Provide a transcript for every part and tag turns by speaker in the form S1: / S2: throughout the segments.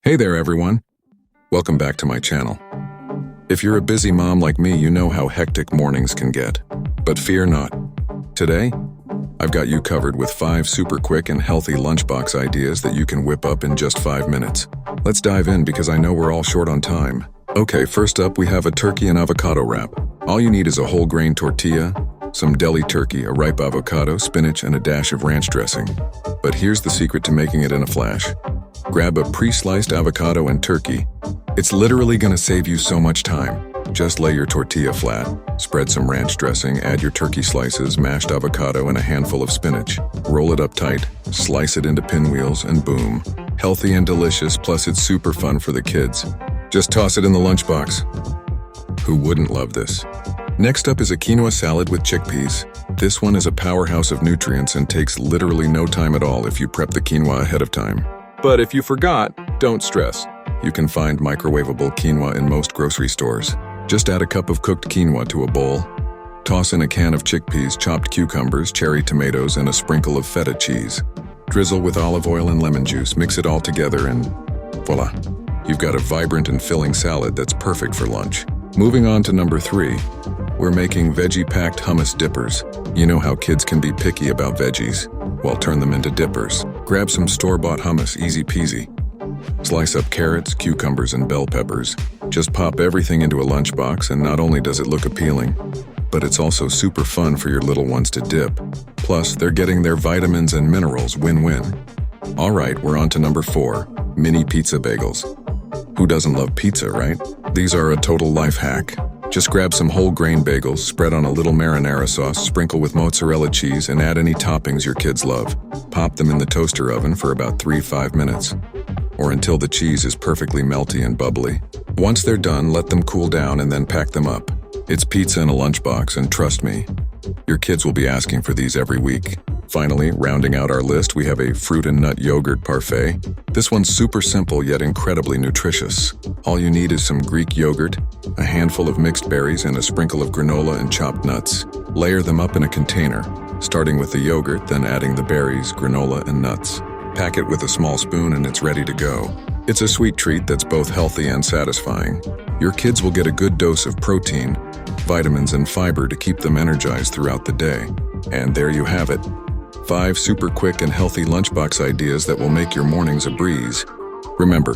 S1: Hey there everyone, welcome back to my channel. If you're a busy mom like me, you know how hectic mornings can get. But fear not. Today, I've got you covered with 5 super quick and healthy lunchbox ideas that you can whip up in just 5 minutes. Let's dive in because I know we're all short on time. Okay, first up we have a turkey and avocado wrap. All you need is a whole grain tortilla, some deli turkey, a ripe avocado, spinach, and a dash of ranch dressing. But here's the secret to making it in a flash. Grab a pre-sliced avocado and turkey. It's literally gonna save you so much time. Just lay your tortilla flat, spread some ranch dressing, add your turkey slices, mashed avocado, and a handful of spinach. Roll it up tight, slice it into pinwheels, and boom. Healthy and delicious, plus it's super fun for the kids. Just toss it in the lunchbox. Who wouldn't love this? Next up is a quinoa salad with chickpeas. This one is a powerhouse of nutrients and takes literally no time at all if you prep the quinoa ahead of time. But if you forgot, don't stress. You can find microwavable quinoa in most grocery stores. Just add a cup of cooked quinoa to a bowl. Toss in a can of chickpeas, chopped cucumbers, cherry tomatoes, and a sprinkle of feta cheese. Drizzle with olive oil and lemon juice, mix it all together, and voila! You've got a vibrant and filling salad that's perfect for lunch. Moving on to number 3, we're making veggie-packed hummus dippers. You know how kids can be picky about veggies. Well, turn them into dippers. Grab some store-bought hummus, easy peasy. Slice up carrots, cucumbers, and bell peppers. Just pop everything into a lunchbox, and not only does it look appealing, but it's also super fun for your little ones to dip. Plus, they're getting their vitamins and minerals, win-win. All right, we're on to number 4, mini pizza bagels. Who doesn't love pizza, right? These are a total life hack. Just grab some whole grain bagels, spread on a little marinara sauce, sprinkle with mozzarella cheese, and add any toppings your kids love. Pop them in the toaster oven for about 3-5 minutes, or until the cheese is perfectly melty and bubbly. Once they're done, let them cool down and then pack them up. It's pizza in a lunchbox, and trust me, your kids will be asking for these every week. Finally, rounding out our list, we have a fruit and nut yogurt parfait. This one's super simple yet incredibly nutritious. All you need is some Greek yogurt, a handful of mixed berries, and a sprinkle of granola and chopped nuts. Layer them up in a container, starting with the yogurt, then adding the berries, granola, and nuts. Pack it with a small spoon and it's ready to go. It's a sweet treat that's both healthy and satisfying. Your kids will get a good dose of protein, vitamins, and fiber to keep them energized throughout the day. And there you have it. 5 super quick and healthy lunchbox ideas that will make your mornings a breeze. Remember,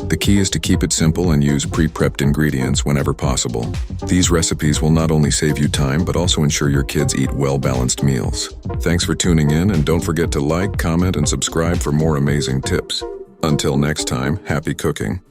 S1: the key is to keep it simple and use pre-prepped ingredients whenever possible. These recipes will not only save you time, but also ensure your kids eat well-balanced meals. Thanks for tuning in, and don't forget to like, comment, and subscribe for more amazing tips. Until next time, happy cooking.